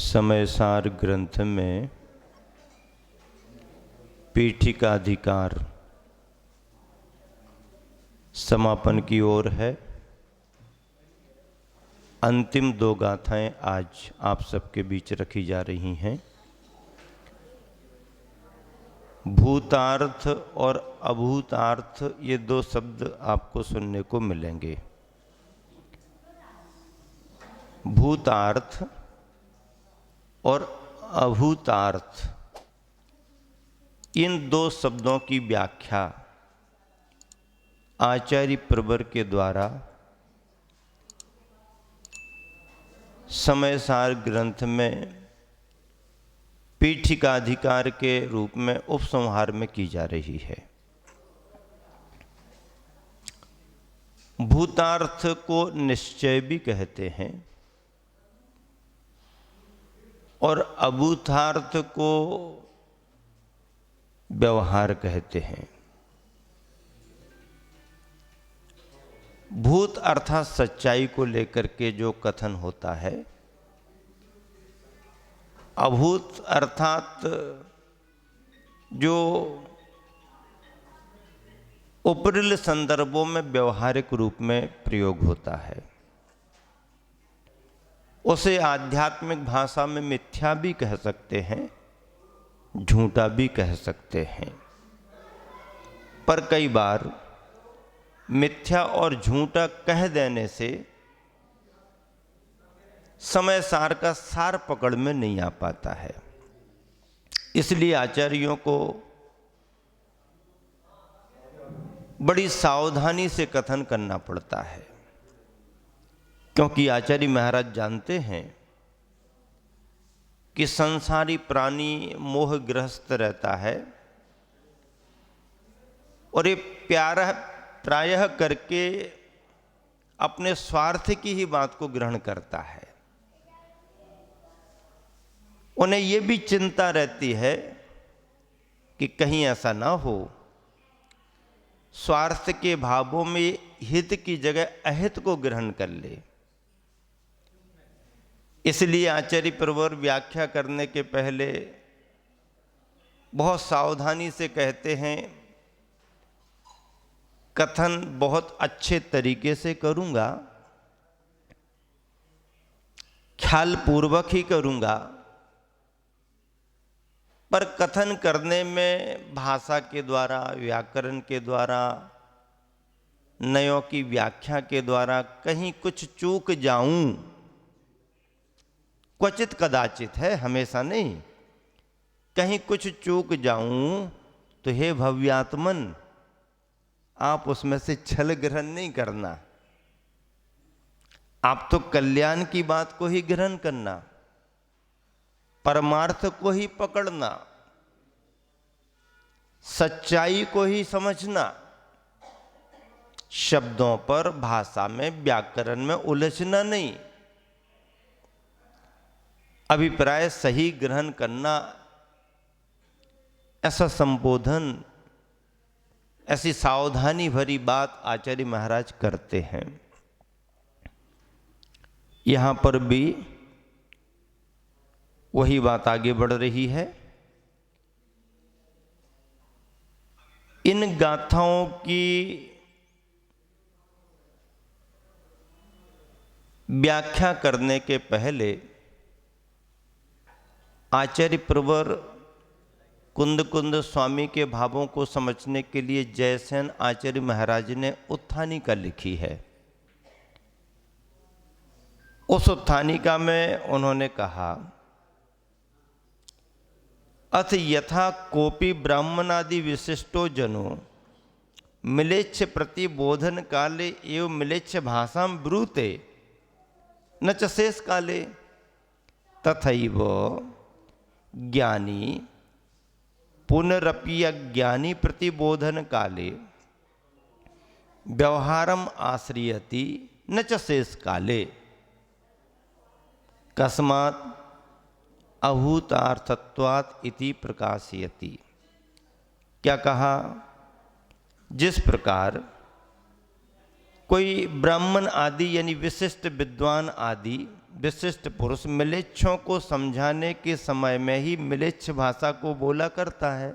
समयसार ग्रंथ में पीठिकाधिकार समापन की ओर है। अंतिम दो गाथाएं आज आप सबके बीच रखी जा रही हैं। भूतार्थ और अभूतार्थ ये दो शब्द आपको सुनने को मिलेंगे। भूतार्थ और अभूतार्थ इन दो शब्दों की व्याख्या आचार्य प्रवर के द्वारा समयसार ग्रंथ में पीठिकाधिकार के रूप में उपसंहार में की जा रही है। भूतार्थ को निश्चय भी कहते हैं और अभूतार्थ को व्यवहार कहते हैं। भूत अर्थात सच्चाई को लेकर के जो कथन होता है, अभूत अर्थात जो उपरिल संदर्भों में व्यवहारिक रूप में प्रयोग होता है, उसे आध्यात्मिक भाषा में मिथ्या भी कह सकते हैं, झूठा भी कह सकते हैं। पर कई बार मिथ्या और झूठा कह देने से समय सार का सार पकड़ में नहीं आ पाता है। इसलिए आचार्यों को बड़ी सावधानी से कथन करना पड़ता है, क्योंकि आचार्य महाराज जानते हैं कि संसारी प्राणी मोहग्रस्त रहता है और ये प्रायः करके अपने स्वार्थ की ही बात को ग्रहण करता है। उन्हें ये भी चिंता रहती है कि कहीं ऐसा ना हो स्वार्थ के भावों में हित की जगह अहित को ग्रहण कर ले। इसलिए आचार्य प्रवर व्याख्या करने के पहले बहुत सावधानी से कहते हैं, कथन बहुत अच्छे तरीके से करूंगा, ख्याल पूर्वक ही करूंगा, पर कथन करने में भाषा के द्वारा, व्याकरण के द्वारा, नयों की व्याख्या के द्वारा कहीं कुछ चूक जाऊं, क्वचित कदाचित है, हमेशा नहीं, कहीं कुछ चूक जाऊं तो हे भव्यात्मन आप उसमें से छल ग्रहण नहीं करना। आप तो कल्याण की बात को ही ग्रहण करना, परमार्थ को ही पकड़ना, सच्चाई को ही समझना, शब्दों पर, भाषा में, व्याकरण में उलझना नहीं, अभिप्राय सही ग्रहण करना। ऐसा संबोधन, ऐसी सावधानी भरी बात आचार्य महाराज करते हैं। यहां पर भी वही बात आगे बढ़ रही है। इन गाथाओं की व्याख्या करने के पहले आचार्य प्रवर कुंद कुंद स्वामी के भावों को समझने के लिए जयसेन आचार्य महाराज ने उत्थानिका लिखी है। उस उत्थानिका में उन्होंने कहा, अथ यथा कोपि ब्राह्मणादि विशिष्टो जनो मिलेच्छ प्रतिबोधन काले एवं मिलेच्छ भाषां ब्रूते न च शेष काले तथैव ज्ञानी पुनरपि अज्ञानी प्रतिबोधन काले व्यवहारम आश्रयति न च शेष काले कस्मात् अभूतार्थत्वात् इति प्रकाशयति। क्या कहा? जिस प्रकार कोई ब्राह्मण आदि यानी विशिष्ट विद्वान आदि विशिष्ट पुरुष मिलेच्छों को समझाने के समय में ही मिलेच्छ भाषा को बोला करता है,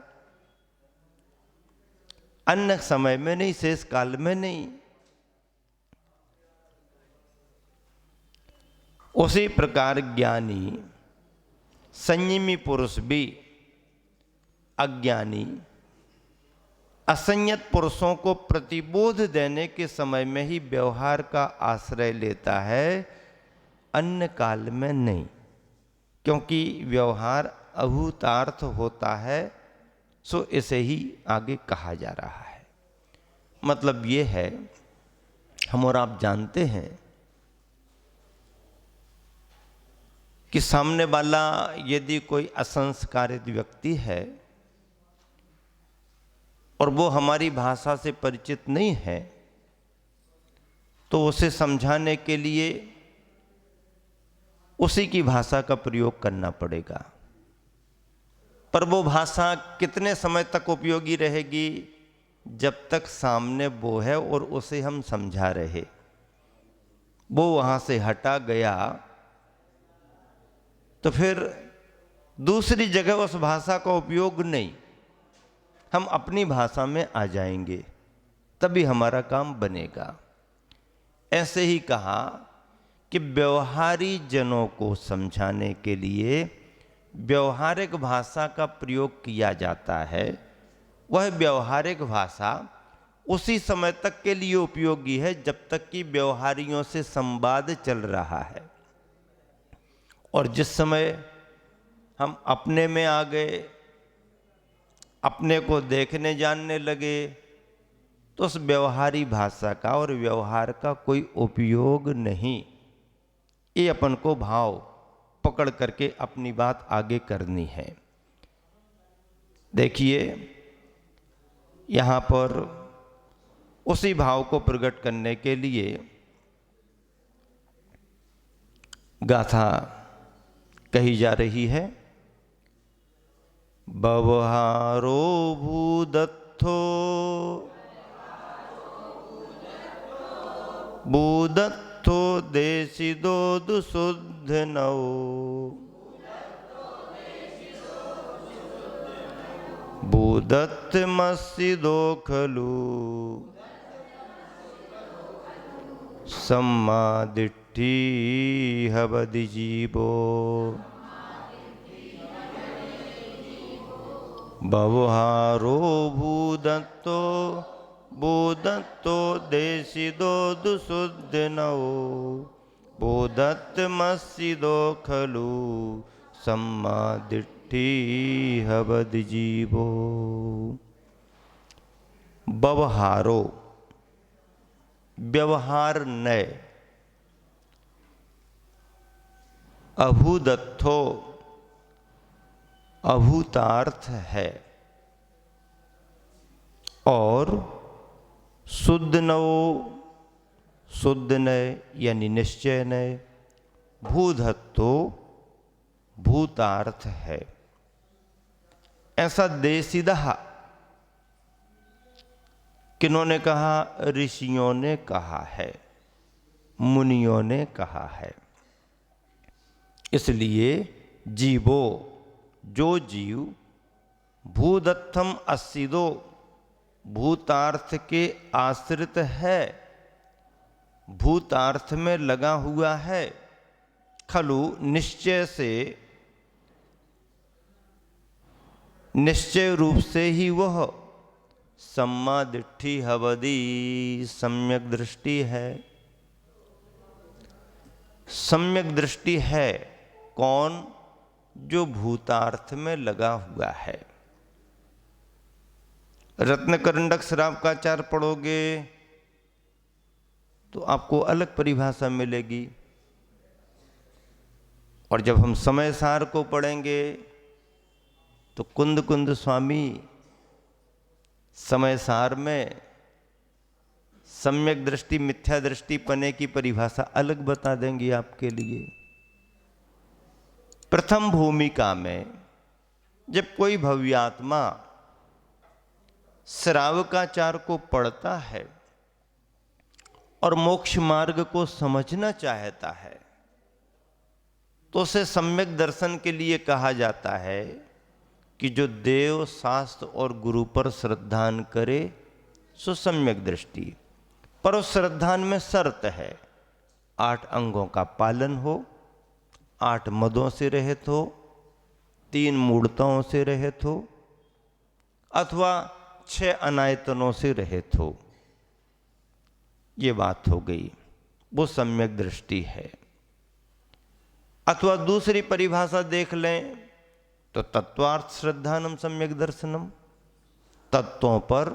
अन्य समय में नहीं, शेष काल में नहीं। उसी प्रकार ज्ञानी संयमी पुरुष भी अज्ञानी असंयत पुरुषों को प्रतिबोध देने के समय में ही व्यवहार का आश्रय लेता है, अन्य काल में नहीं, क्योंकि व्यवहार अभूतार्थ होता है, सो इसे ही आगे कहा जा रहा है। मतलब ये है, हम और आप जानते हैं कि सामने वाला यदि कोई असंस्कारित व्यक्ति है और वो हमारी भाषा से परिचित नहीं है, तो उसे समझाने के लिए उसी की भाषा का प्रयोग करना पड़ेगा। पर वो भाषा कितने समय तक उपयोगी रहेगी? जब तक सामने वो है और उसे हम समझा रहे। वो वहाँ से हटा गया तो फिर दूसरी जगह उस भाषा का उपयोग नहीं, हम अपनी भाषा में आ जाएंगे, तभी हमारा काम बनेगा। ऐसे ही कहा कि व्यवहारी जनों को समझाने के लिए व्यवहारिक भाषा का प्रयोग किया जाता है। वह व्यवहारिक भाषा उसी समय तक के लिए उपयोगी है जब तक कि व्यवहारियों से संवाद चल रहा है, और जिस समय हम अपने में आ गए, अपने को देखने जानने लगे, तो उस व्यवहारी भाषा का और व्यवहार का कोई उपयोग नहीं। ये अपन को भाव पकड़ करके अपनी बात आगे करनी है। देखिए यहाँ पर उसी भाव को प्रकट करने के लिए गाथा कही जा रही है। व्यवहारो भूदत्थो भूदत्थो देशिदो दुशुद्धनौ भूदत्तमस्सिदो खलु सम्मादिट्ठी हवदि जीवो व्यवहारो भूदत्तो भूदत्तो देशिदो दुशुद्धनौ भूदत्तमस्सिदो खलु सम्मादिट्ठी हवदि जीवो। व्यवहारो व्यवहार नय, अभूदत्थो अभूतार्थ है, और शुद्ध नवो शुद्ध नय यानी निश्चय नय, भूधत्तो भूतार्थ है। ऐसा देशिदः किन्होंने कहा? ऋषियों ने कहा है, मुनियों ने कहा है। इसलिए जीवो जो जीव भूदत्थम अस्सिदो भूतार्थ के आश्रित है, भूतार्थ में लगा हुआ है, खलु निश्चय से, निश्चय रूप से ही वह सम्मादिट्ठी हवदि सम्यक दृष्टि है। सम्यक दृष्टि है कौन? जो भूतार्थ में लगा हुआ है। रत्नकरंडक श्राव का चार पढ़ोगे तो आपको अलग परिभाषा मिलेगी, और जब हम समय सार को पढ़ेंगे तो कुंद कुंद स्वामी समय सार में सम्यक दृष्टि मिथ्या दृष्टि पने की परिभाषा अलग बता देंगी आपके लिए। प्रथम भूमिका में जब कोई भव्यात्मा श्रावकाचार को पढ़ता है और मोक्ष मार्ग को समझना चाहता है, तो उसे सम्यक दर्शन के लिए कहा जाता है कि जो देव शास्त्र और गुरु पर श्रद्धान करे सो सम्यक दृष्टि। पर उस श्रद्धान में शर्त है, 8 अंगों का पालन हो, 8 मदों से रहित हो, 3 मूढ़ताओं से रहित हो, अथवा 6 अनायतनों से रहित हो। ये बात हो गई, वो सम्यक दृष्टि है। अथवा दूसरी परिभाषा देख लें तो तत्वार्थ श्रद्धानम सम्यक दर्शनम, तत्वों पर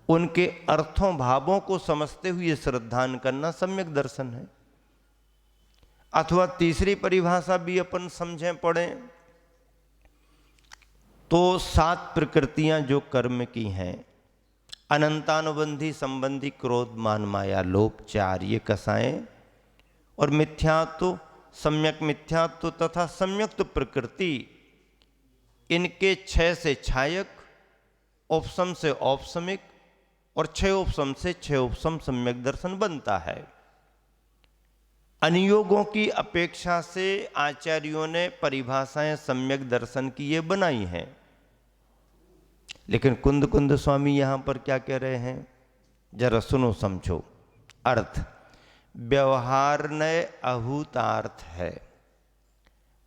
उनके अर्थों भावों को समझते हुए श्रद्धान करना सम्यक दर्शन है। अथवा तीसरी परिभाषा भी अपन समझें पढ़ें तो 7 प्रकृतियां जो कर्म की हैं, अनंतानुबंधी संबंधी क्रोध मान माया लोभ 4 ये कसाएं, और मिथ्यात्व सम्यक मिथ्यात्व तथा सम्यक्त प्रकृति, इनके 6 से छायक, उपसम से औपसमिक और 6 उपसम से 6 उपसम सम्यक दर्शन बनता है। अनियोगों की अपेक्षा से आचार्यों ने परिभाषाएं सम्यक दर्शन की ये बनाई हैं। लेकिन कुंद कुंद स्वामी यहां पर क्या कह रहे हैं, जरा सुनो समझो। अर्थ व्यवहार नय अभूतार्थ है,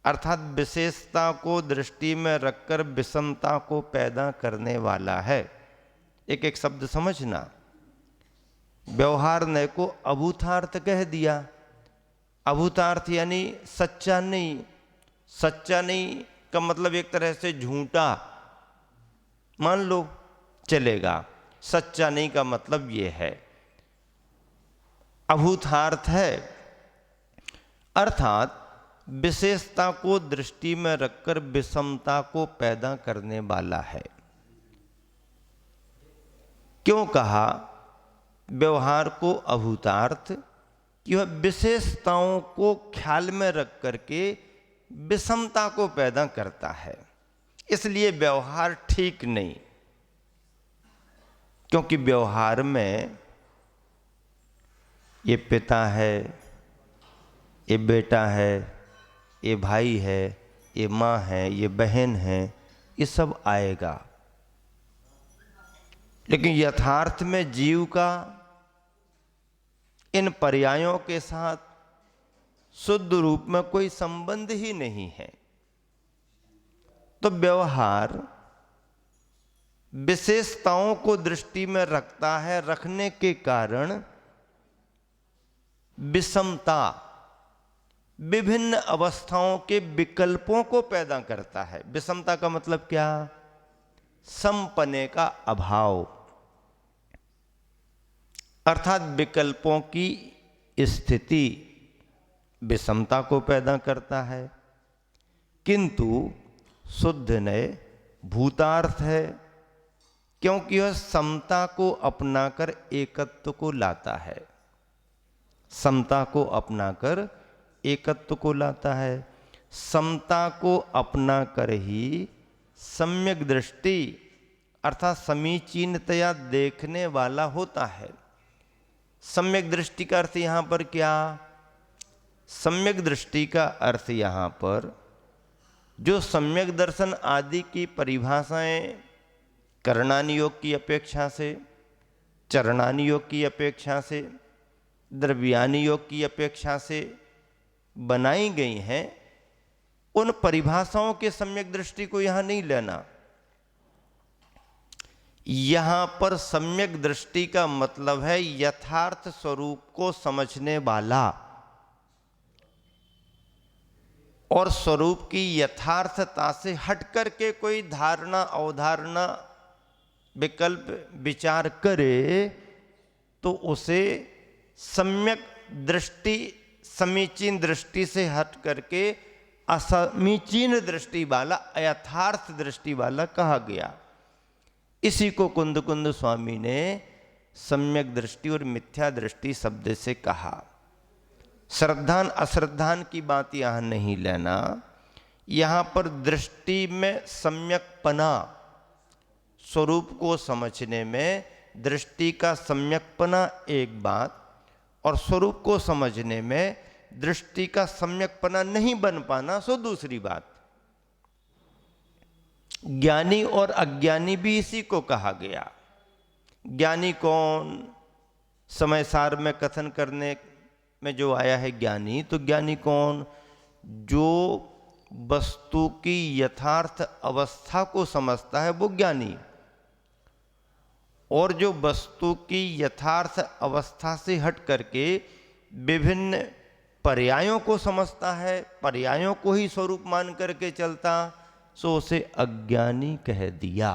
अर्थात विशेषता को दृष्टि में रखकर विषमता को पैदा करने वाला है। एक एक शब्द समझना। व्यवहार नय को अभूतार्थ कह दिया। अभूतार्थ यानी सच्चा नहीं। सच्चा नहीं का मतलब एक तरह से झूठा, मान लो चलेगा। सच्चा नहीं का मतलब ये है। अभूतार्थ है अर्थात विशेषता को दृष्टि में रखकर विषमता को पैदा करने वाला है। क्यों कहा व्यवहार को अभूतार्थ? कि वह विशेषताओं को ख्याल में रख करके विषमता को पैदा करता है, इसलिए व्यवहार ठीक नहीं। क्योंकि व्यवहार में ये पिता है, ये बेटा है, ये भाई है, ये माँ है, ये बहन है, ये सब आएगा। लेकिन यथार्थ में जीव का इन पर्यायों के साथ शुद्ध रूप में कोई संबंध ही नहीं है। तो व्यवहार विशेषताओं को दृष्टि में रखता है, रखने के कारण विषमता, विभिन्न अवस्थाओं के विकल्पों को पैदा करता है। विषमता का मतलब क्या? समपने का अभाव, अर्थात विकल्पों की स्थिति विषमता को पैदा करता है। किंतु शुद्ध नय भूतार्थ है, क्योंकि वह समता को अपनाकर एकत्व को लाता है। समता को अपनाकर एकत्व को लाता है। समता को अपनाकर ही सम्यक दृष्टि अर्थात समीचीनतया देखने वाला होता है। सम्यक दृष्टि का अर्थ यहां पर क्या? सम्यक दृष्टि का अर्थ यहां पर जो सम्यक दर्शन आदि की परिभाषाएं करणानि योग की अपेक्षा से, चरणानि योग की अपेक्षा से, द्रव्यानि योग की अपेक्षा से बनाई गई हैं, उन परिभाषाओं के सम्यक दृष्टि को यहां नहीं लेना। यहां पर सम्यक दृष्टि का मतलब है यथार्थ स्वरूप को समझने वाला और स्वरूप की यथार्थता से हट करके कोई धारणा, अवधारणा, विकल्प विचार करे तो उसे सम्यक दृष्टि, समीचीन दृष्टि से हट करके असमीचीन दृष्टि वाला, अयथार्थ दृष्टि वाला कहा गया। इसी को कुंद कुंद स्वामी ने सम्यक दृष्टि और मिथ्या दृष्टि शब्द से कहा। श्रद्धान अश्रद्धान की बात यहां नहीं लेना। यहां पर दृष्टि में सम्यकपना, स्वरूप को समझने में दृष्टि का सम्यकपना एक बात, और स्वरूप को समझने में दृष्टि का सम्यकपना नहीं बन पाना सो दूसरी बात। ज्ञानी और अज्ञानी भी इसी को कहा गया। ज्ञानी कौन? समय सार में कथन करने में जो आया है ज्ञानी, तो ज्ञानी कौन? जो वस्तु की यथार्थ अवस्था को समझता है वो ज्ञानी, और जो वस्तु की यथार्थ अवस्था से हट करके विभिन्न पर्यायों को समझता है, पर्यायों को ही स्वरूप मान करके चलता, सो उसे अज्ञानी कह दिया।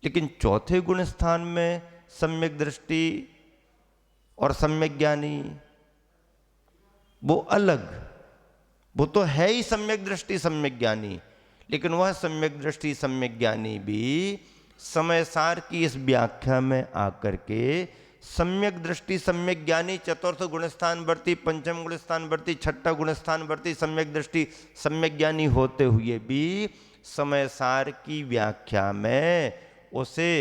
लेकिन चौथे गुण स्थान में सम्यक दृष्टि और सम्यक ज्ञानी वो अलग, वो तो है ही सम्यक दृष्टि सम्यक ज्ञानी, लेकिन वह सम्यक दृष्टि सम्यक ज्ञानी भी समय सार की इस व्याख्या में आकर के सम्यक दृष्टि सम्यक ज्ञानी चतुर्थ गुणस्थान वर्ती, पंचम गुणस्थान वर्ती, छठा गुणस्थान वर्ती सम्यक दृष्टि सम्यक ज्ञानी होते हुए भी समय सार की व्याख्या में उसे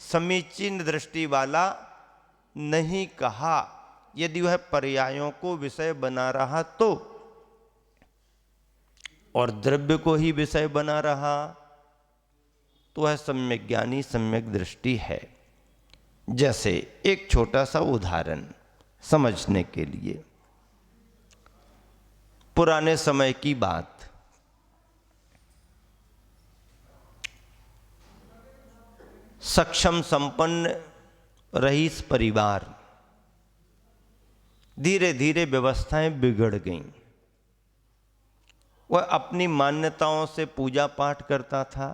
समीचीन दृष्टि वाला नहीं कहा। यदि वह पर्यायों को विषय बना रहा तो, और द्रव्य को ही विषय बना रहा तो वह सम्यक ज्ञानी सम्यक दृष्टि है। जैसे एक छोटा सा उदाहरण समझने के लिए, पुराने समय की बात, सक्षम संपन्न रईस परिवार, धीरे धीरे व्यवस्थाएं बिगड़ गईं। वह अपनी मान्यताओं से पूजा पाठ करता था,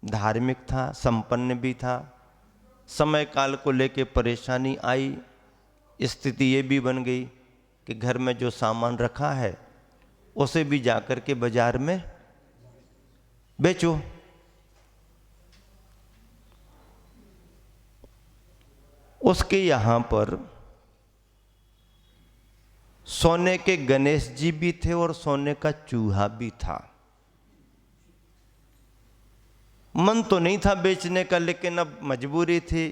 धार्मिक था, संपन्न भी था। समय काल को लेके परेशानी आई, स्थिति ये भी बन गई कि घर में जो सामान रखा है उसे भी जाकर के बाजार में बेचो। उसके यहाँ पर सोने के गणेश जी भी थे और सोने का चूहा भी था। मन तो नहीं था बेचने का, लेकिन अब मजबूरी थी,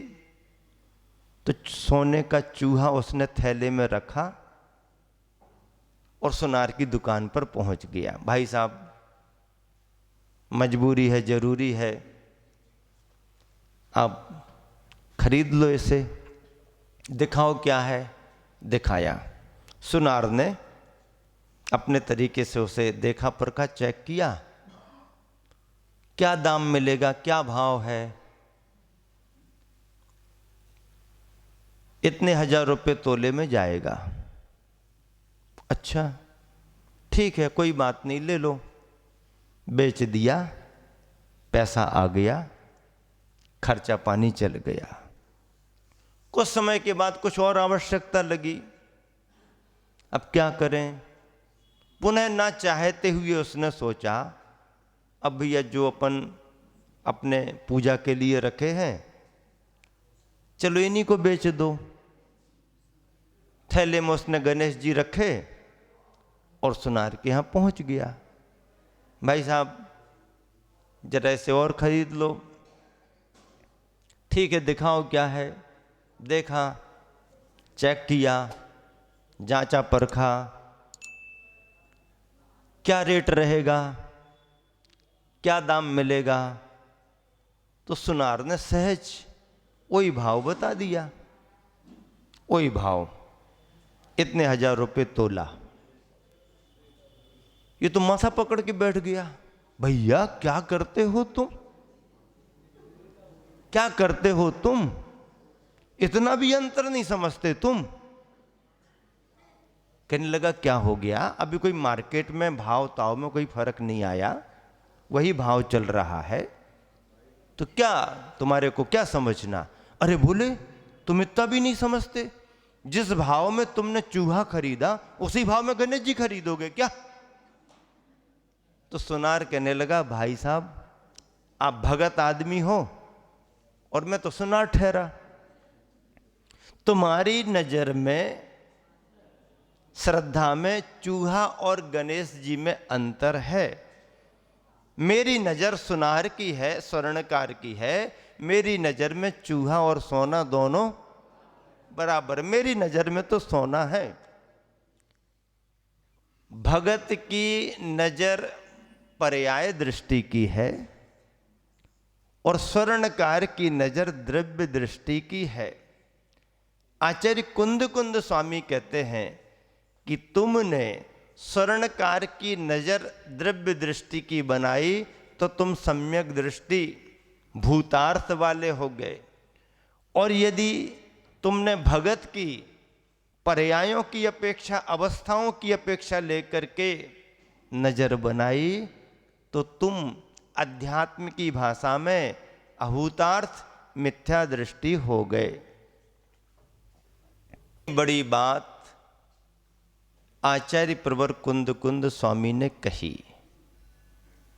तो सोने का चूहा उसने थैले में रखा और सुनार की दुकान पर पहुंच गया। भाई साहब, मजबूरी है, जरूरी है, आप खरीद लो इसे, दिखाओ क्या है। दिखाया। सुनार ने अपने तरीके से उसे देखा, परखा, चेक किया, क्या दाम मिलेगा, क्या भाव है। इतने 1000 रुपये तोले में जाएगा। अच्छा ठीक है, कोई बात नहीं, ले लो। बेच दिया, पैसा आ गया, खर्चा पानी चल गया। कुछ समय के बाद कुछ और आवश्यकता लगी, अब क्या करें। पुनः ना चाहते हुए उसने सोचा, अब भैया जो अपन अपने पूजा के लिए रखे हैं, चलो इन्हीं को बेच दो। थैले में उसने गणेश जी रखे और सुनार के यहाँ पहुंच गया। भाई साहब जरा इसे और खरीद लो। ठीक है, दिखाओ क्या है। देखा, चेक किया, जांचा परखा, क्या रेट रहेगा, क्या दाम मिलेगा। तो सुनार ने सहज वही भाव बता दिया, वही भाव, इतने 1000 रुपये तोला। ये तो माथा पकड़ के बैठ गया, भैया क्या करते हो तुम, क्या करते हो तुम, इतना भी अंतर नहीं समझते तुम। कहने लगा क्या हो गया, अभी कोई मार्केट में भाव ताव में कोई फर्क नहीं आया, वही भाव चल रहा है, तो क्या तुम्हारे को क्या समझना। अरे बोले तुम इतना भी नहीं समझते, जिस भाव में तुमने चूहा खरीदा उसी भाव में गणेश जी खरीदोगे क्या। तो सुनार कहने लगा, भाई साहब आप भगत आदमी हो और मैं तो सुनार ठहरा। तुम्हारी नजर में श्रद्धा में चूहा और गणेश जी में अंतर है, मेरी नजर सुनार की है, स्वर्णकार की है। मेरी नजर में चूहा और सोना दोनों बराबर, मेरी नजर में तो सोना है। भगत की नजर पर्याय दृष्टि की है और स्वर्णकार की नजर द्रव्य दृष्टि की है। आचार्य कुंद कुंद स्वामी कहते हैं कि तुमने स्वर्णकार की नजर द्रव्य दृष्टि की बनाई तो तुम सम्यक दृष्टि भूतार्थ वाले हो गए, और यदि तुमने भगत की पर्यायों की अपेक्षा, अवस्थाओं की अपेक्षा लेकर के नजर बनाई तो तुम अध्यात्म की भाषा में अभूतार्थ मिथ्या दृष्टि हो गए। बड़ी बात आचार्य प्रवर कुंद कुंद स्वामी ने कही,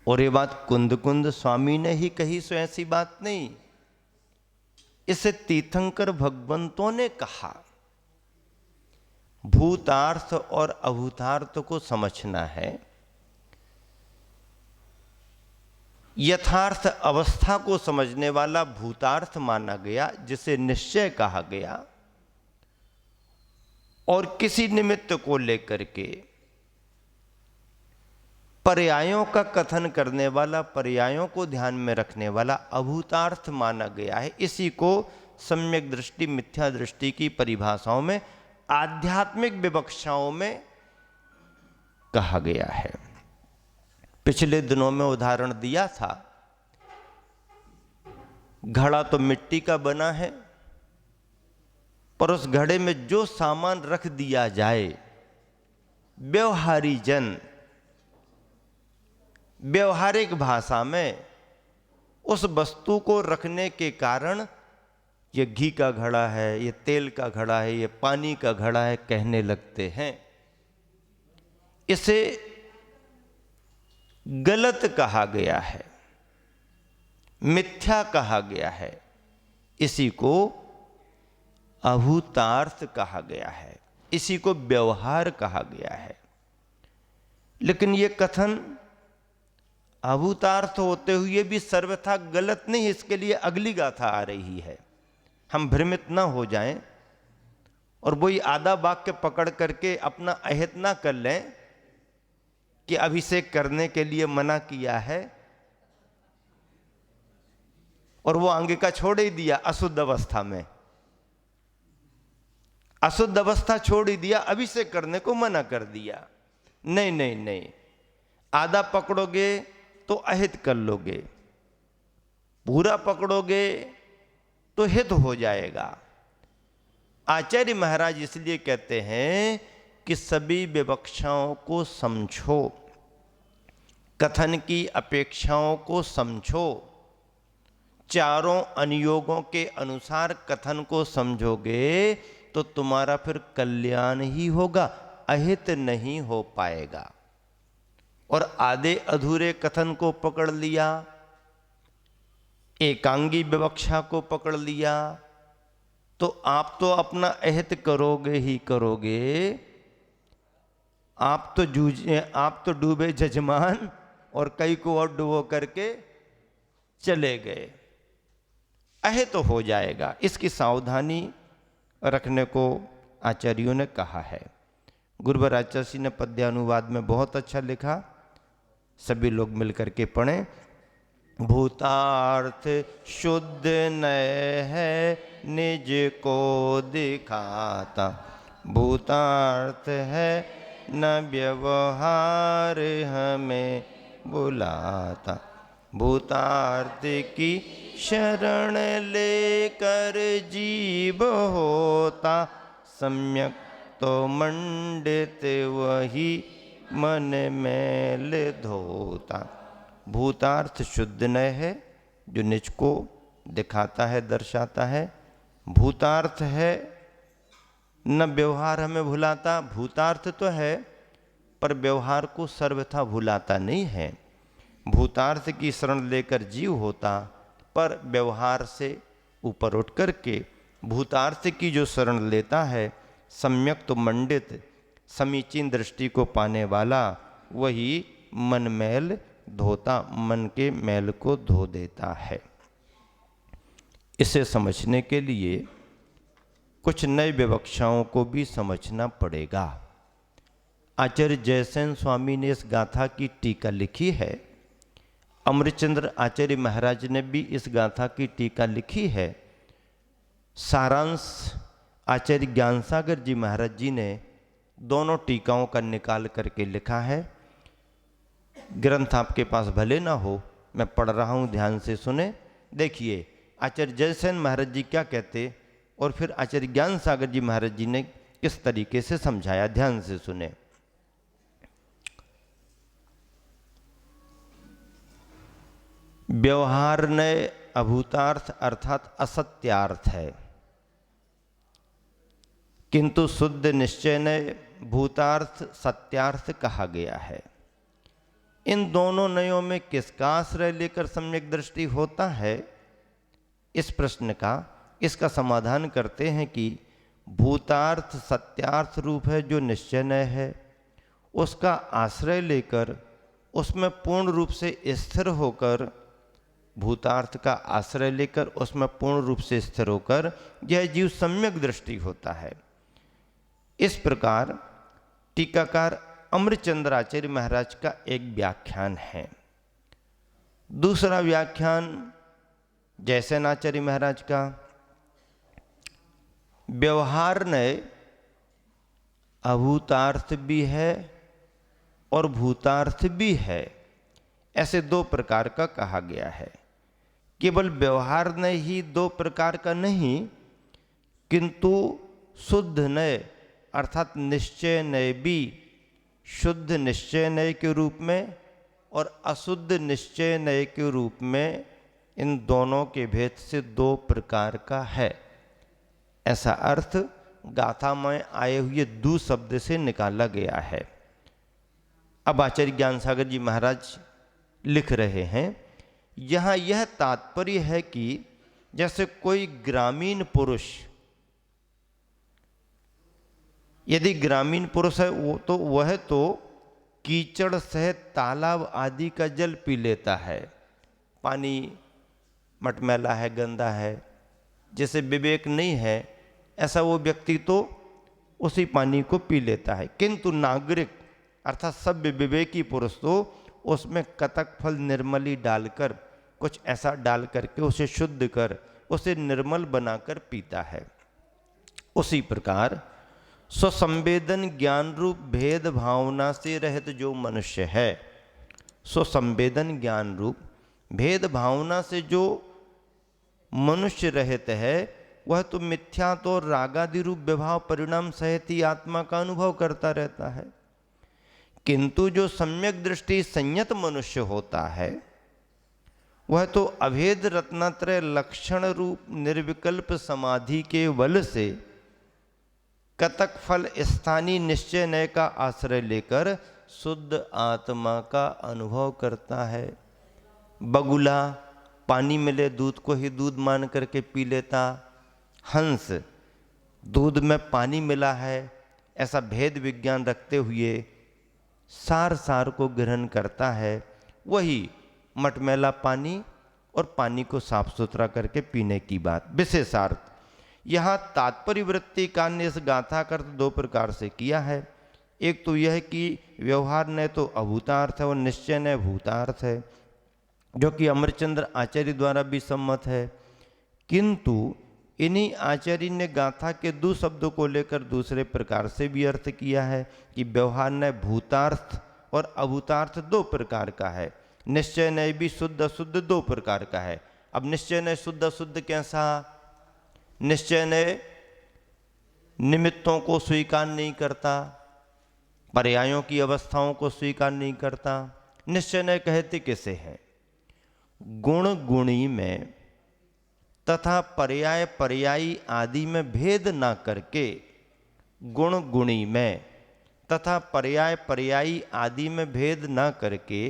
और ये बात कुंद कुंद स्वामी ने ही कही, सो ऐसी बात नहीं, इसे तीर्थंकर भगवंतों ने कहा। भूतार्थ और अभूतार्थ को समझना है। यथार्थ अवस्था को समझने वाला भूतार्थ माना गया, जिसे निश्चय कहा गया, और किसी निमित्त को लेकर के पर्यायों का कथन करने वाला, पर्यायों को ध्यान में रखने वाला अभूतार्थ माना गया है। इसी को सम्यक दृष्टि, मिथ्या दृष्टि की परिभाषाओं में, आध्यात्मिक विवक्षाओं में कहा गया है। पिछले दिनों में उदाहरण दिया था, घड़ा तो मिट्टी का बना है, पर उस घड़े में जो सामान रख दिया जाए, व्यवहारी जन व्यवहारिक भाषा में उस वस्तु को रखने के कारण ये घी का घड़ा है, ये तेल का घड़ा है, ये पानी का घड़ा है कहने लगते हैं। इसे गलत कहा गया है, मिथ्या कहा गया है, इसी को अभूतार्थ कहा गया है, इसी को व्यवहार कहा गया है। लेकिन ये कथन अभूतार्थ होते हुए भी सर्वथा गलत नहीं, इसके लिए अगली गाथा आ रही है। हम भ्रमित ना हो जाएं और वही आधा वाक्य पकड़ करके अपना अहित ना कर लें कि अभिषेक करने के लिए मना किया है और वो आगे का छोड़ ही दिया अशुद्ध अवस्था में, अशुद्ध अवस्था छोड़ ही दिया, अभिषेक करने को मना कर दिया। नहीं नहीं नहीं, आधा पकड़ोगे तो अहित कर लोगे, पूरा पकड़ोगे तो हित हो जाएगा। आचार्य महाराज इसलिए कहते हैं कि सभी विवक्षाओं को समझो, कथन की अपेक्षाओं को समझो, चारों अनुयोगों के अनुसार कथन को समझोगे तो तुम्हारा फिर कल्याण ही होगा, अहित नहीं हो पाएगा। और आधे अधूरे कथन को पकड़ लिया, एकांगी विवक्षा को पकड़ लिया, तो आप तो अपना अहित करोगे ही करोगे, आप तो डूबे जजमान और कई को और डुबो करके चले गए, अहित तो हो जाएगा। इसकी सावधानी रखने को आचार्यों ने कहा है। गुरुवर आचार्य ने पद्यानुवाद में बहुत अच्छा लिखा, सभी लोग मिलकर के पढ़ें। भूतार्थ शुद्ध नय है निज को दिखाता, भूतार्थ है न व्यवहार हमें बुलाता, भूतार्थ की शरण लेकर जीव होता, सम्यक तो मंडित वही मन मैल धोता। भूतार्थ शुद्ध नय है, जो निज को दिखाता है, दर्शाता है। भूतार्थ है न व्यवहार हमें भुलाता, भूतार्थ तो है पर व्यवहार को सर्वथा भुलाता नहीं है। भूतार्थ की शरण लेकर जीव होता, पर व्यवहार से ऊपर उठ करके भूतार्थ की जो शरण लेता है, सम्यक तो मंडित, समीचीन दृष्टि को पाने वाला, वही मन मैल धोता, मन के मैल को धो देता है। इसे समझने के लिए कुछ नई विवक्षाओं को भी समझना पड़ेगा। आचार्य जयसेन स्वामी ने इस गाथा की टीका लिखी है। अमृतचंद्र आचार्य महाराज ने भी इस गाथा की टीका लिखी है। सारांश आचार्य ज्ञानसागर जी महाराज जी ने दोनों टीकाओं का निकाल करके लिखा है। ग्रंथ आपके पास भले ना हो, मैं पढ़ रहा हूँ, ध्यान से सुने। देखिए आचार्य जयसेन महाराज जी क्या कहते और फिर आचार्य ज्ञानसागर जी महाराज जी ने किस तरीके से समझाया, ध्यान से सुने। व्यवहार ने अभूतार्थ अर्थात असत्यार्थ है, किंतु शुद्ध निश्चय ने भूतार्थ सत्यार्थ कहा गया है। इन दोनों नयों में किसका आश्रय लेकर सम्यक दृष्टि होता है, इस प्रश्न का इसका समाधान करते हैं कि भूतार्थ सत्यार्थ रूप है जो निश्चय नय है, उसका आश्रय लेकर उसमें पूर्ण रूप से स्थिर होकर, भूतार्थ का आश्रय लेकर उसमें पूर्ण रूप से स्थिर होकर यह जीव सम्यक दृष्टि होता है। इस प्रकार टीकाकार अमृतचंद्र आचार्य महाराज का एक व्याख्यान है। दूसरा व्याख्यान जयसेन आचार्य महाराज का, व्यवहार ने अभूतार्थ भी है और भूतार्थ भी है, ऐसे दो प्रकार का कहा गया है। केवल व्यवहार ने ही दो प्रकार का नहीं, किंतु शुद्ध नय अर्थात निश्चय नय भी शुद्ध निश्चय नय के रूप में और अशुद्ध निश्चय नय के रूप में इन दोनों के भेद से दो प्रकार का है, ऐसा अर्थ गाथा में आए हुए दू शब्द से निकाला गया है। अब आचार्य ज्ञानसागर जी महाराज लिख रहे हैं, यहाँ यह तात्पर्य है कि जैसे कोई ग्रामीण पुरुष, यदि ग्रामीण पुरुष है वो तो वह तो कीचड़ सहित तालाब आदि का जल पी लेता है, पानी मटमैला है, गंदा है, जैसे विवेक नहीं है ऐसा वो व्यक्ति तो उसी पानी को पी लेता है। किंतु नागरिक अर्थात सभ्य विवेकी पुरुष तो उसमें कतक फल निर्मली डालकर, कुछ ऐसा डाल करके उसे शुद्ध कर, उसे निर्मल बनाकर पीता है। उसी प्रकार स्वसंवेदन ज्ञान रूप भेद भावना से रहित जो मनुष्य है, स्वसंवेदन ज्ञान रूप भेद भावना से जो मनुष्य रहित है, वह तो मिथ्या तो रागादि रूप विभाव परिणाम सहित ही आत्मा का अनुभव करता रहता है। किंतु जो सम्यक दृष्टि संयत मनुष्य होता है, वह तो अभेद रत्नत्रय लक्षण रूप निर्विकल्प समाधि के बल से कतक फल स्थानीय निश्चय नय का आश्रय लेकर शुद्ध आत्मा का अनुभव करता है। बगुला पानी मिले दूध को ही दूध मान करके पी लेता, हंस दूध में पानी मिला है ऐसा भेद विज्ञान रखते हुए सार सार को ग्रहण करता है, वही मटमैला पानी और पानी को साफ सुथरा करके पीने की बात विशेषार्थ। यहाँ तात्पर्य वृत्ति का ने इस गाथा का अर्थ दो प्रकार से किया है। एक तो यह कि व्यवहार ने तो अभूतार्थ है और निश्चय ने भूतार्थ है, जो कि अमरचंद्र आचार्य द्वारा भी सम्मत है। किंतु इन्हीं आचार्य ने गाथा के दो शब्दों को लेकर दूसरे प्रकार से भी अर्थ किया है कि व्यवहार ने भूतार्थ और अभूतार्थ दो प्रकार का है, निश्चय नय भी शुद्ध अशुद्ध दो प्रकार का है। अब निश्चय नय शुद्ध अशुद्ध कैसा? निश्चय नय निमित्तों को स्वीकार नहीं करता, पर्यायों की अवस्थाओं को स्वीकार नहीं करता। निश्चय नय कहते किसे हैं? गुण गुणी में तथा पर्याय पर्यायी आदि में भेद ना करके, गुण गुणी में तथा पर्याय पर्यायी आदि में भेद ना करके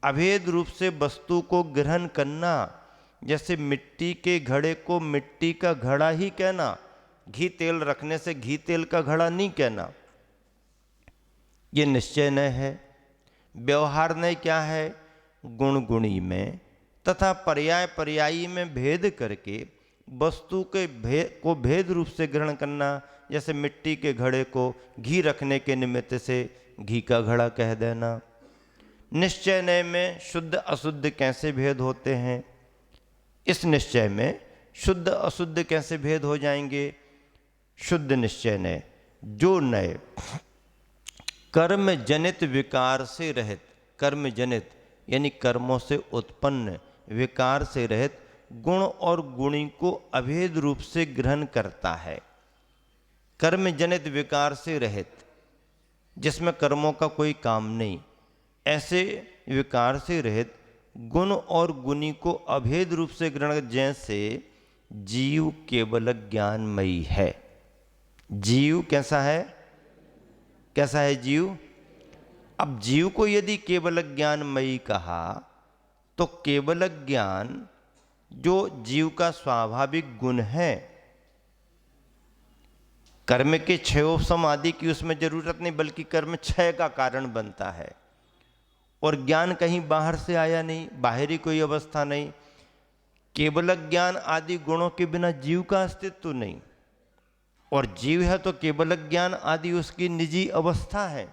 अभेद रूप से वस्तु को ग्रहण करना। जैसे मिट्टी के घड़े को मिट्टी का घड़ा ही कहना, घी तेल रखने से घी तेल का घड़ा नहीं कहना, ये निश्चय नय है। व्यवहार नय क्या है? गुण गुणी में तथा पर्याय पर्यायी में भेद करके वस्तु के भेद रूप से ग्रहण करना। जैसे मिट्टी के घड़े को घी रखने के निमित्त से घी का घड़ा कह देना। निश्चय नय में शुद्ध अशुद्ध कैसे भेद होते हैं, इस निश्चय में शुद्ध अशुद्ध कैसे भेद हो जाएंगे। शुद्ध निश्चय नय, जो नय कर्म जनित विकार से रहित, कर्म जनित यानी कर्मों से उत्पन्न विकार से रहित गुण और गुणी को अभेद रूप से ग्रहण करता है। कर्म जनित विकार से रहित, जिसमें कर्मों का कोई काम नहीं, ऐसे विकार से रहित गुण और गुणी को अभेद रूप से ग्रहण, जैसे जीव केवल ज्ञानमयी है। जीव कैसा है, कैसा है जीव। अब जीव को यदि केवल ज्ञानमयी कहा तो केवल ज्ञान जो जीव का स्वाभाविक गुण है, कर्म के क्षयोपशम आदि की उसमें जरूरत नहीं, बल्कि कर्म क्षय का कारण बनता है। और ज्ञान कहीं बाहर से आया नहीं, बाहरी कोई अवस्था नहीं। केवल ज्ञान आदि गुणों के बिना जीव का अस्तित्व नहीं, और जीव है तो केवल ज्ञान आदि उसकी निजी अवस्था है।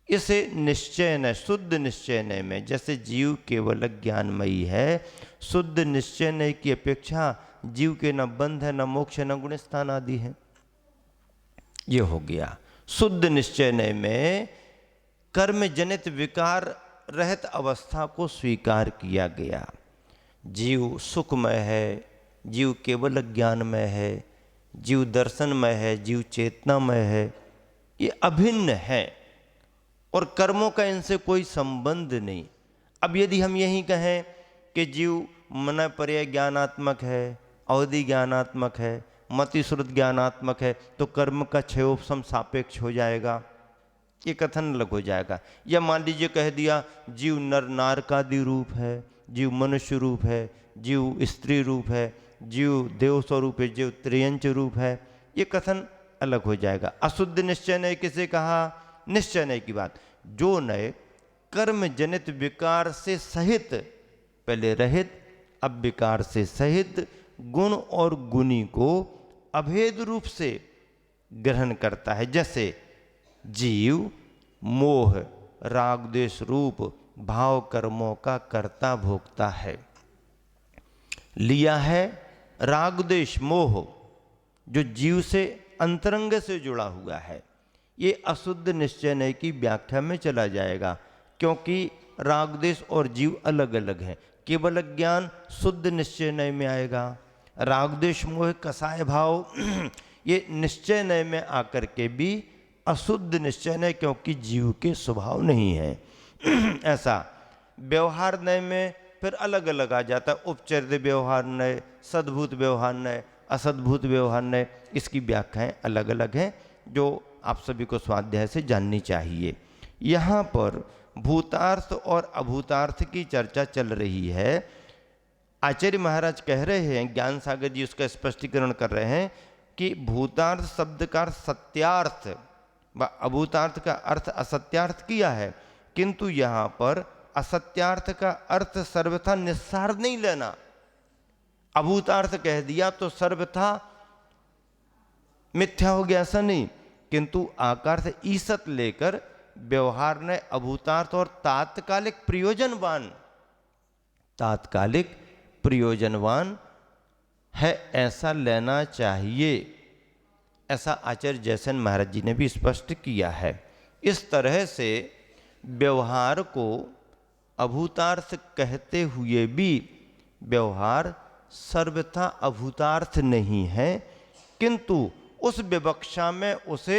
इसे निश्चय न शुद्ध निश्चय नय में, जैसे जीव केवल ज्ञानमयी है, शुद्ध निश्चय नय की अपेक्षा जीव के न बंध है, न मोक्ष है, न गुण स्थान आदि है। ये हो गया। शुद्ध निश्चय नय में कर्म जनित विकार रहित अवस्था को स्वीकार किया गया। जीव सुखमय है, जीव केवल ज्ञानमय है, जीव दर्शनमय है, जीव चेतनामय है, ये अभिन्न है और कर्मों का इनसे कोई संबंध नहीं। अब यदि हम यही कहें कि जीव मन पर्याय ज्ञानात्मक है, अवधि ज्ञानात्मक है, मति श्रुत ज्ञानात्मक है, तो कर्म का क्षयोपशम सापेक्ष हो जाएगा, ये कथन अलग हो जाएगा। या मान लीजिए कह दिया जीव नर नारकादि रूप है, जीव मनुष्य रूप है, जीव स्त्री रूप है, जीव देव स्वरूप है, जीव त्रियंच रूप है, ये कथन अलग हो जाएगा। अशुद्ध निश्चय नय किसे कहा, निश्चय नय की बात, जो नय कर्म जनित विकार से सहित, पहले रहित अब विकार से सहित गुण और गुणी को अभेद रूप से ग्रहण करता है। जैसे जीव मोह राग द्वेष रूप भाव कर्मों का कर्ता भोगता है, लिया है राग द्वेष मोह जो जीव से अंतरंग से जुड़ा हुआ है, ये अशुद्ध निश्चय नय की व्याख्या में चला जाएगा, क्योंकि राग द्वेष और जीव अलग अलग हैं। केवल ज्ञान शुद्ध निश्चय नय में आएगा, राग द्वेष मोह कसाय भाव ये निश्चय नय में आकर के भी अशुद्ध निश्चय नय, क्योंकि जीव के स्वभाव नहीं है। ऐसा व्यवहार नय में फिर अलग अलग आ जाता है, उपचर्य व्यवहार नय, सद्भूत व्यवहार नय, असद्भूत व्यवहार नय, इसकी व्याख्याएं अलग अलग हैं जो आप सभी को स्वाध्याय से जाननी चाहिए। यहाँ पर भूतार्थ और अभूतार्थ की चर्चा चल रही है। आचार्य महाराज कह रहे हैं, ज्ञान सागर जी उसका स्पष्टीकरण कर रहे हैं कि भूतार्थ शब्द का अर्थ सत्यार्थ व अभूतार्थ का अर्थ असत्यार्थ किया है, किंतु यहाँ पर असत्यार्थ का अर्थ सर्वथा निस्सार नहीं लेना। अभूतार्थ कह दिया तो सर्वथा मिथ्या हो गया, ऐसा नहीं, किंतु आकार से ईसत लेकर व्यवहार ने अभूतार्थ और तात्कालिक प्रयोजनवान, तात्कालिक प्रयोजनवान है ऐसा लेना चाहिए, ऐसा आचार्य जयसेन महाराज जी ने भी स्पष्ट किया है। इस तरह से व्यवहार को अभूतार्थ कहते हुए भी व्यवहार सर्वथा अभूतार्थ नहीं है, किंतु उस विवक्षा में उसे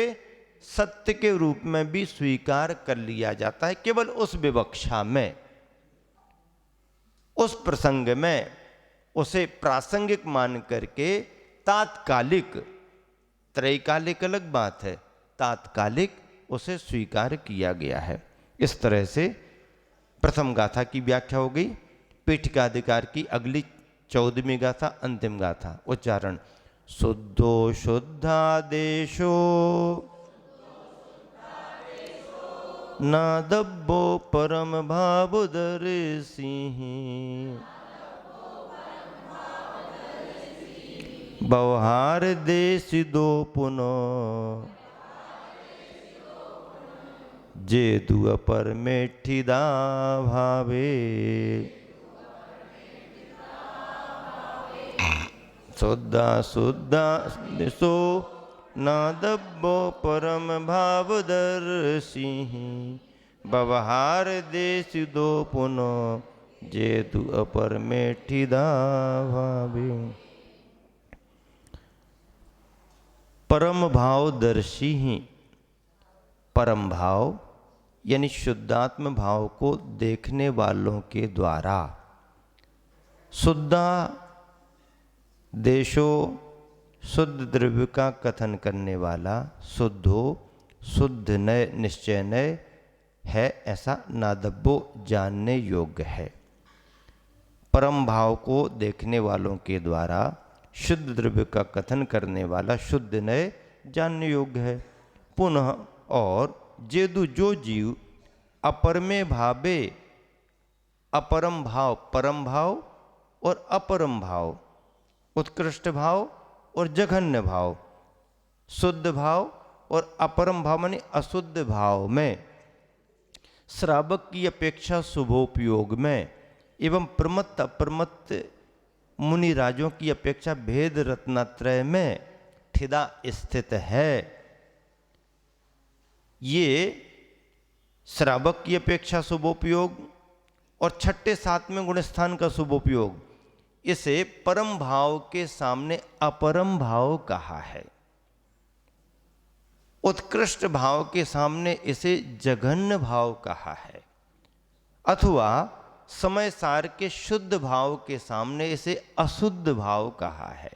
सत्य के रूप में भी स्वीकार कर लिया जाता है। केवल उस विवक्षा में, उस प्रसंग में उसे प्रासंगिक मान करके तात्कालिक, त्रैकालिक अलग बात है, तात्कालिक उसे स्वीकार किया गया है। इस तरह से प्रथम गाथा की व्याख्या हो गई। पीठिकाधिकार की अगली 14वीं गाथा, अंतिम गाथा। उच्चारण शुद्धो शुद्धादेशो नादब्बो परम भावुदर सिंह व्यवहार देश दो पुनो जे तू अपर मेठी दा भावे। शुद्धा शुद्धा सो नादब्बो परम भाव दर्शी। बवहार देश दो पुनो जे तू अपर मेठी दा भावे। परम भाव दर्शी ही, परम भाव यानी शुद्धात्म भाव को देखने वालों के द्वारा शुद्धा देशो शुद्ध द्रव्य का कथन करने वाला शुद्धो शुद्ध नय निश्चय नय है, ऐसा नादब्बो जानने योग्य है। परम भाव को देखने वालों के द्वारा शुद्ध द्रव्य का कथन करने वाला शुद्ध नय जानने योग्य है। पुनः और जेदु जो जीव अपर में भावे, अपरम भाव, परम भाव और अपरम भाव, उत्कृष्ट भाव और जघन्य भाव, शुद्ध भाव और अपरम भाव माने अशुद्ध भाव में, श्रावक की अपेक्षा शुभोपयोग में एवं प्रमत्त अप्रमत्त मुनि राजों की अपेक्षा भेद रत्नत्रय में ठिदा स्थित है। ये श्रावक की अपेक्षा शुभोपयोग और छठे सातवें गुण स्थान का शुभोपयोग, इसे परम भाव के सामने अपरम भाव कहा है। उत्कृष्ट भाव के सामने इसे जघन्य भाव कहा है, अथवा समय सार के शुद्ध भाव के सामने इसे अशुद्ध भाव कहा है।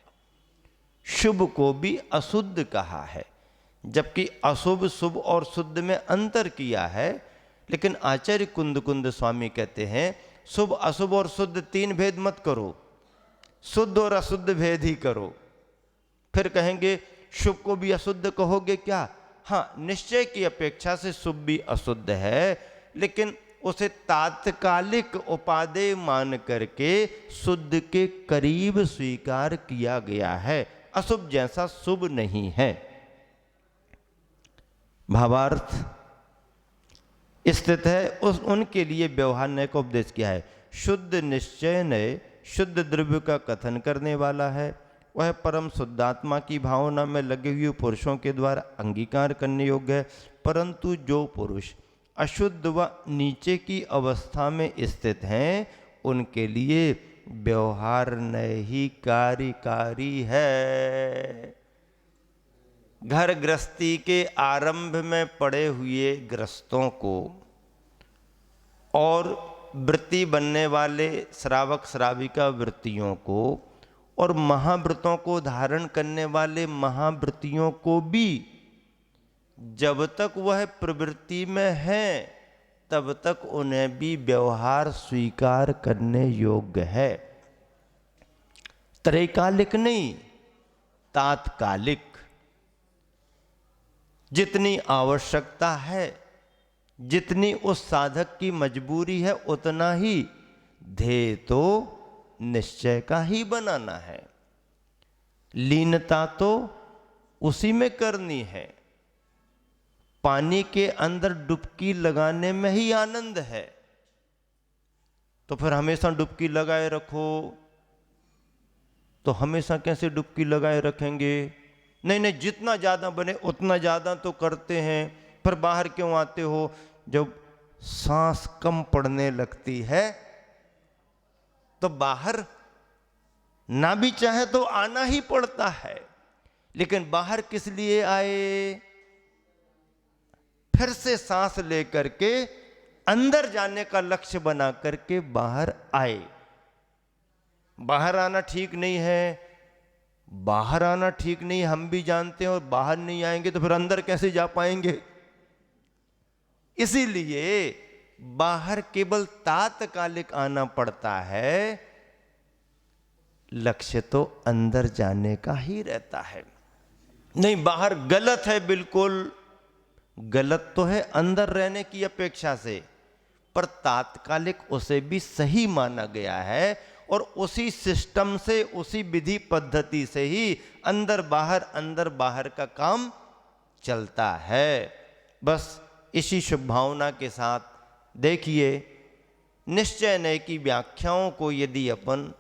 शुभ को भी अशुद्ध कहा है, जबकि अशुभ शुभ और शुद्ध में अंतर किया है। लेकिन आचार्य कुंद कुंद स्वामी कहते हैं शुभ अशुभ और शुद्ध तीन भेद मत करो, शुद्ध और अशुद्ध भेद ही करो। फिर कहेंगे शुभ को भी अशुद्ध कहोगे क्या? हाँ, निश्चय की अपेक्षा से शुभ भी अशुद्ध है, लेकिन उसे तात्कालिक उपादेय मान करके शुद्ध के करीब स्वीकार किया गया है, अशुभ जैसा शुभ नहीं है। भावार्थ स्थित है उनके लिए व्यवहार नय का उपदेश किया है। शुद्ध निश्चय नय शुद्ध द्रव्य का कथन करने वाला है, वह परम शुद्धात्मा की भावना में लगे हुए पुरुषों के द्वारा अंगीकार करने योग्य है। परंतु जो पुरुष अशुद्ध व नीचे की अवस्था में स्थित हैं, उनके लिए व्यवहार नय ही कार्यकारी है। घर गृहस्थी के आरंभ में पड़े हुए गृहस्थों को और वृत्ति बनने वाले श्रावक श्राविका वृत्तियों को और महाव्रतों को धारण करने वाले महाव्रतियों को भी जब तक वह प्रवृत्ति में है तब तक उन्हें भी व्यवहार स्वीकार करने योग्य है। त्रैकालिक नहीं, तात्कालिक। जितनी आवश्यकता है, जितनी उस साधक की मजबूरी है, उतना ही ध्येय तो निश्चय का ही बनाना है। लीनता तो उसी में करनी है। पानी के अंदर डुबकी लगाने में ही आनंद है, तो फिर हमेशा डुबकी लगाए रखो। तो हमेशा कैसे डुबकी लगाए रखेंगे? नहीं नहीं, जितना ज़्यादा बने उतना ज़्यादा तो करते हैं। फिर बाहर क्यों आते हो? जब सांस कम पड़ने लगती है तो बाहर ना भी चाहे तो आना ही पड़ता है। लेकिन बाहर किस लिए आए? फिर से सांस लेकर के अंदर जाने का लक्ष्य बना करके बाहर आए। बाहर आना ठीक नहीं है, बाहर आना ठीक नहीं, हम भी जानते हैं। और बाहर नहीं आएंगे तो फिर अंदर कैसे जा पाएंगे? इसीलिए बाहर केवल तात्कालिक आना पड़ता है, लक्ष्य तो अंदर जाने का ही रहता है। नहीं, बाहर गलत है, बिल्कुल गलत तो है अंदर रहने की अपेक्षा से, पर तात्कालिक उसे भी सही माना गया है। और उसी सिस्टम से, उसी विधि पद्धति से ही अंदर बाहर का काम चलता है। बस इसी शुभ भावना के साथ देखिए, निश्चय नय की व्याख्याओं को यदि अपन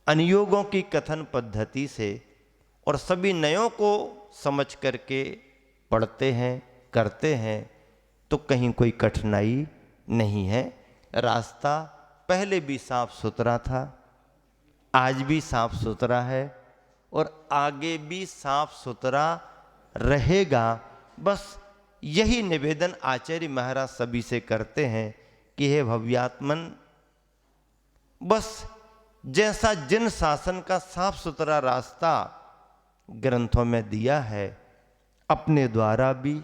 अनुयोगों की कथन पद्धति से और सभी नयों को समझ करके पढ़ते हैं, करते हैं, तो कहीं कोई कठिनाई नहीं है। रास्ता पहले भी साफ सुथरा था, आज भी साफ सुथरा है और आगे भी साफ सुथरा रहेगा। बस यही निवेदन आचार्य महाराज सभी से करते हैं कि हे भव्यात्मन, बस जैसा जिन शासन का साफ सुथरा रास्ता ग्रंथों में दिया है, अपने द्वारा भी,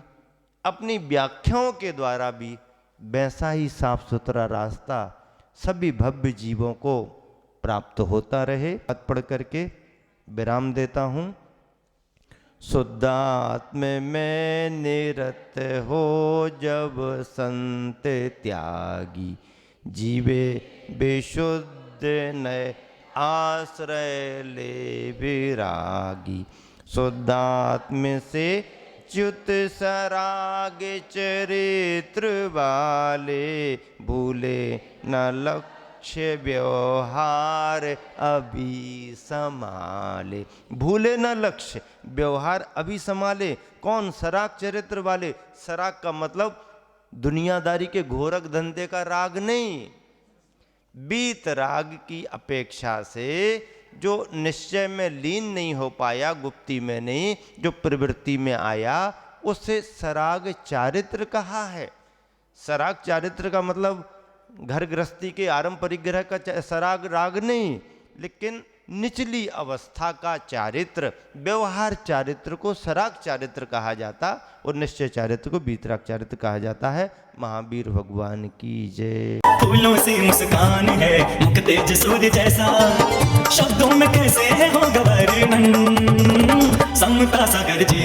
अपनी व्याख्याओं के द्वारा भी वैसा ही साफ सुथरा रास्ता सभी भव्य जीवों को प्राप्त होता रहे। पढ़ करके विराम देता हूँ। शुद्धात्म में निरत हो जब संत त्यागी, जीवे बेशुद्ध नय आश्रय ले विरागी। शुद्धात्म से च्युत सराग चरित्र वाले, भूले न लक्ष्य व्यवहार अभी संभाले। भूले न लक्ष्य व्यवहार अभी संभाले। कौन? सराग चरित्र वाले। सराग का मतलब दुनियादारी के घोरक धंधे का राग नहीं, बीत राग की अपेक्षा से जो निश्चय में लीन नहीं हो पाया, गुप्ती में नहीं, जो प्रवृत्ति में आया, उसे सराग चारित्र कहा है। सराग चारित्र का मतलब घर गृहस्थी के आरंभ परिग्रह का सराग राग नहीं, लेकिन निचली अवस्था का चारित्र, व्यवहार चारित्र को सराग चारित्र कहा जाता और निश्चय चारित्र को बीतराग चारित्र कहा जाता है। महावीर भगवान की जय। फूलों से मुस्कान है, मुख तेज सूर्य जैसा, शब्दों में कैसे है हो वर्णन, समता सागर जी